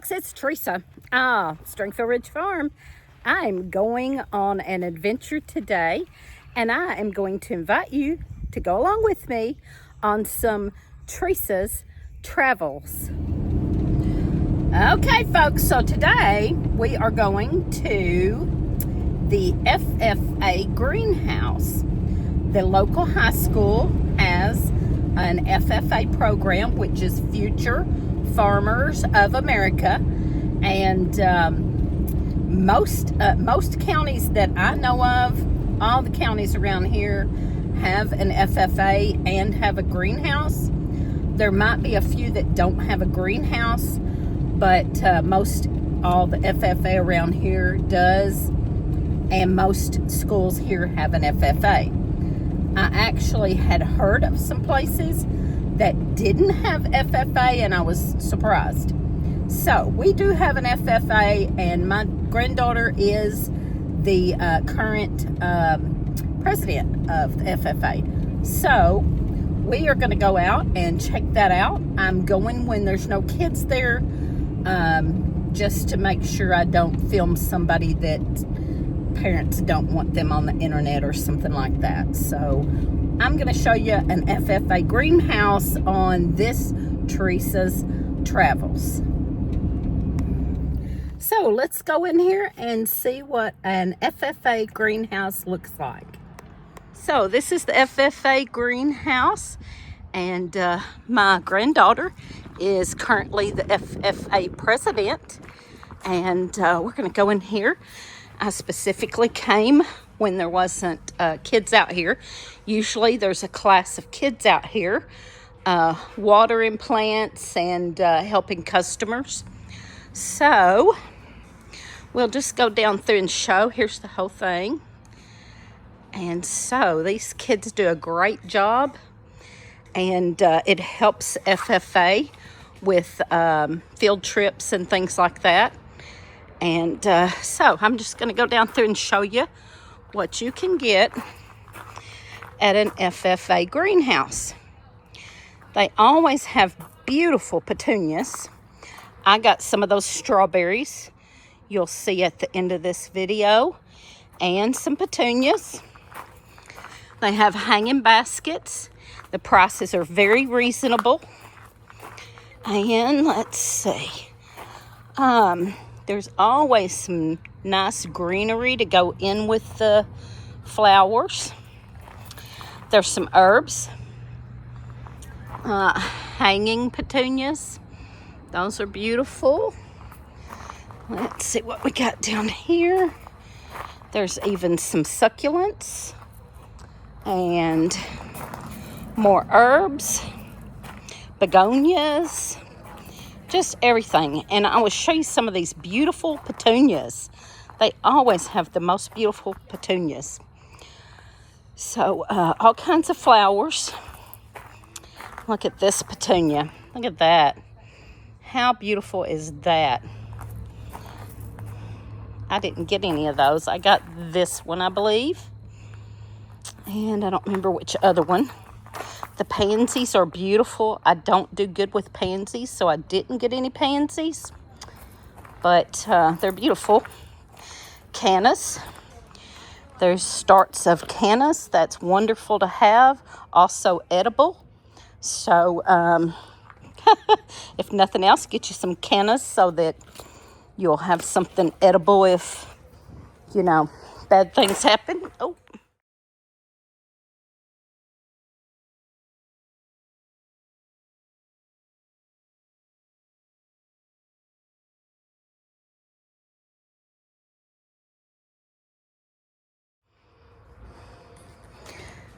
folks, it's Teresa. Stringfield Ridge Farm. I'm going on an adventure today, and I am going to invite you to go along with me on some Teresa's travels. Okay, folks, so today we are going to the FFA Greenhouse. The local high school has an FFA program, which is Future Farmers of America, and most counties that I know of, all the counties around here have an FFA and have a greenhouse. There might be a few that don't have a greenhouse, but all the FFA around here does, and most schools here have an FFA. I actually had heard of some places that didn't have FFA, and I was surprised. So we do have an FFA, and my granddaughter is the current president of the FFA. So we are going to go out and check that out. I'm going when there's no kids there, just to make sure I don't film somebody that parents don't want them on the internet or something like that. So I'm going to show you an FFA greenhouse on this Teresa's Travels. So let's go in here and see what an FFA greenhouse looks like. So this is the FFA greenhouse, and my granddaughter is currently the FFA president, and we're going to go in here. I specifically came when there wasn't kids out here. Usually there's a class of kids out here watering plants and helping customers. So we'll just go down through and show. Here's the whole thing. And so these kids do a great job, and it helps FFA with field trips and things like that. And so I'm just going to go down through and show you what you can get at an FFA greenhouse. They always have beautiful petunias. I got some of those strawberries you'll see at the end of this video, and some petunias. They have hanging baskets. The prices are very reasonable. And let's see. There's always some nice greenery to go in with the flowers. There's some herbs. Hanging petunias. Those are beautiful. Let's see what we got down here. There's even some succulents. And more herbs. Begonias. Just everything. And I will show you some of these beautiful petunias. They always have the most beautiful petunias. So all kinds of flowers. Look at this petunia. Look at that. How beautiful is that? I didn't get any of those. I got this one, I believe. And I don't remember which other one. The pansies are beautiful. I don't do good with pansies, so I didn't get any pansies. But they're beautiful. Cannas. There's starts of cannas. That's wonderful to have. Also edible. So if nothing else, get you some cannas so that you'll have something edible if, bad things happen. Oh.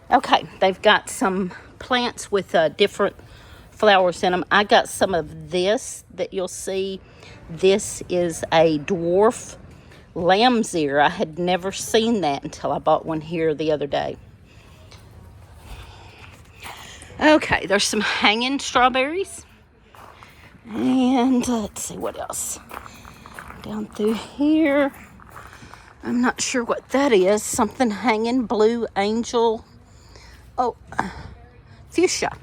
Okay, they've got some plants with different flowers in them. I got some of this that you'll see. This is a dwarf lamb's ear. I had never seen that until I bought one here the other day. Okay, there's some hanging strawberries. And let's see what else. Down through here. I'm not sure what that is. Something hanging, blue angel. Oh, fuchsia.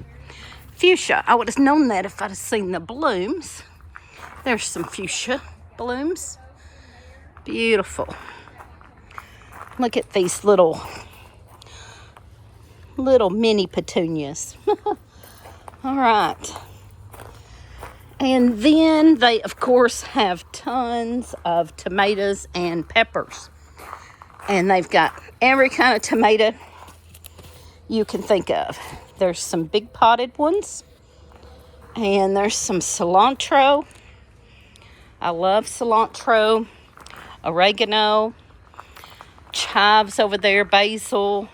Fuchsia. I would have known that if I'd have seen the blooms. There's some fuchsia blooms. Beautiful. Look at these little mini petunias. All right. And then they, of course, have tons of tomatoes and peppers. And they've got every kind of tomato you can think of. There's some big potted ones. And there's some cilantro. I love cilantro. Oregano. Chives over there. Basil.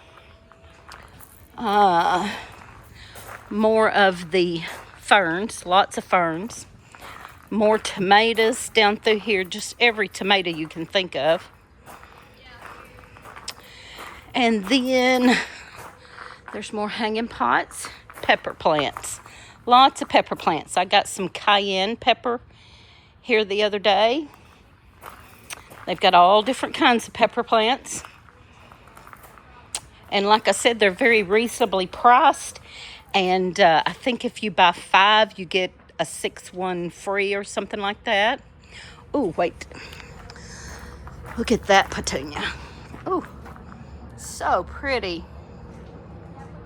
More of the ferns. Lots of ferns. More tomatoes down through here. Just every tomato you can think of. And then there's more hanging pots. Pepper plants. Lots of pepper plants. I got some cayenne pepper here the other day. They've got all different kinds of pepper plants. And like I said, they're very reasonably priced. And I think if you buy 5, you get a 6th one free or something like that. Oh, wait. Look at that petunia. Oh, so pretty.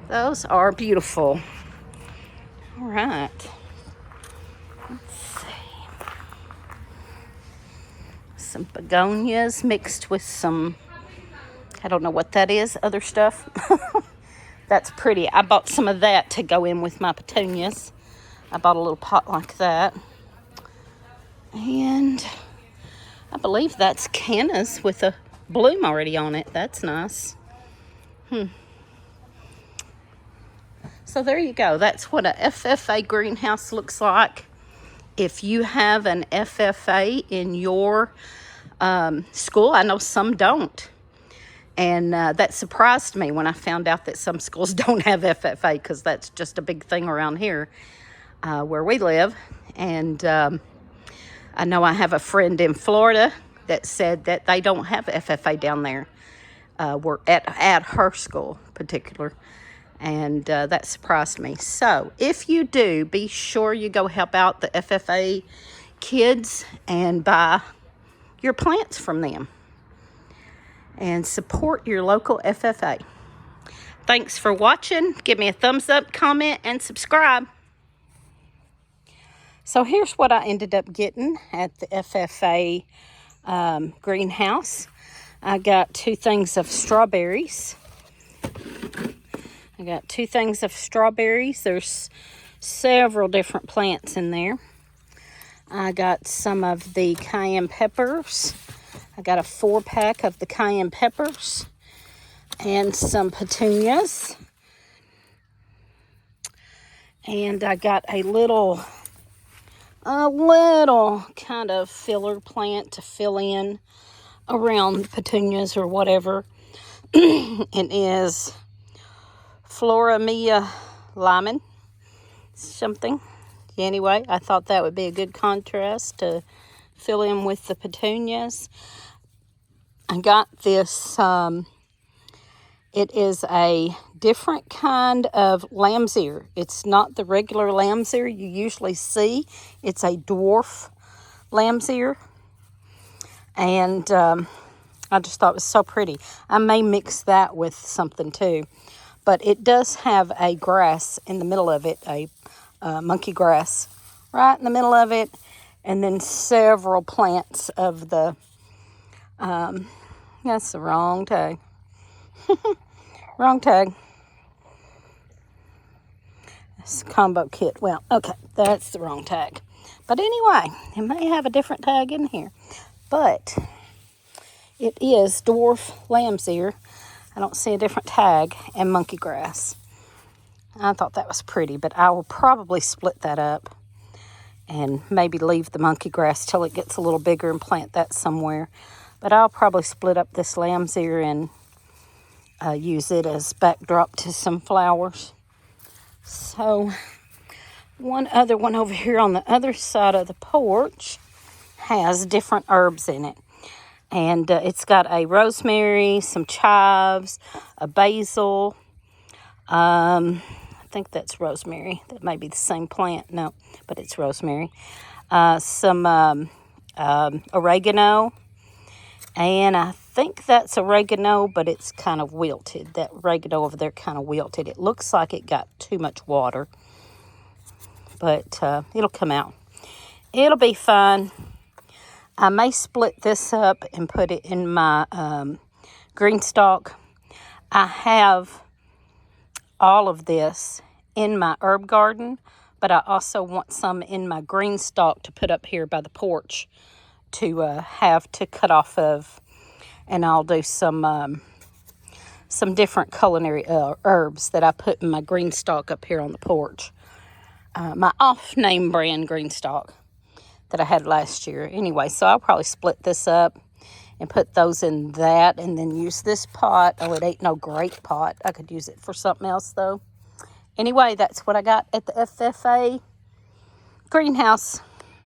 Those are beautiful. All right. Let's see. Some begonias mixed with some, I don't know what that is, other stuff. That's pretty. I bought some of that to go in with my petunias. I bought a little pot like that. And I believe that's cannas with a bloom already on it. That's nice. So there you go. That's what a FFA greenhouse looks like. If you have an FFA in your school, I know some don't. And that surprised me when I found out that some schools don't have FFA, because that's just a big thing around here where we live. And I know I have a friend in Florida that said that they don't have FFA down there. We're at her school particular. And that surprised me. So if you do, be sure you go help out the FFA kids and buy your plants from them. And support your local FFA. Thanks for watching. Give me a thumbs up, comment, and subscribe. So here's what I ended up getting at the FFA greenhouse. I got 2 things of strawberries. I got 2 things of strawberries. There's several different plants in there. I got some of the cayenne peppers. I got a 4-pack of the cayenne peppers and some petunias. And I got a little kind of filler plant to fill in around petunias or whatever. It is Floramia Lyman something. Anyway, I thought that would be a good contrast to fill in with the petunias. I got this, it is a different kind of lamb's ear. It's not the regular lamb's ear you usually see. It's a dwarf lamb's ear. And I just thought it was so pretty. I may mix that with something too. But it does have a grass in the middle of it, a monkey grass right in the middle of it. And then several plants of the, that's the wrong tag. Wrong tag. It's a combo kit. Well, okay, that's the wrong tag. But anyway, it may have a different tag in here. But it is dwarf lamb's ear. I don't see a different tag, and monkey grass. I thought that was pretty, but I will probably split that up and maybe leave the monkey grass till it gets a little bigger and plant that somewhere. But I'll probably split up this lamb's ear and use it as backdrop to some flowers. So one other one over here on the other side of the porch has different herbs in it. And it's got a rosemary, some chives, a basil, think that's rosemary. That may be the same plant. No, but it's rosemary. Some oregano. And I think that's oregano, but it's kind of wilted. That oregano over there kind of wilted. It looks like it got too much water. But it'll come out. It'll be fine. I may split this up and put it in my green stalk. I have all of this in my herb garden, but I also want some in my green stalk to put up here by the porch to have to cut off of, and I'll do some different culinary herbs that I put in my green stalk up here on the porch. My off-name brand green stalk that I had last year. Anyway, so I'll probably split this up and put those in that, and then use this pot. Oh, it ain't no great pot. I could use it for something else though. Anyway, that's what I got at the FFA Greenhouse.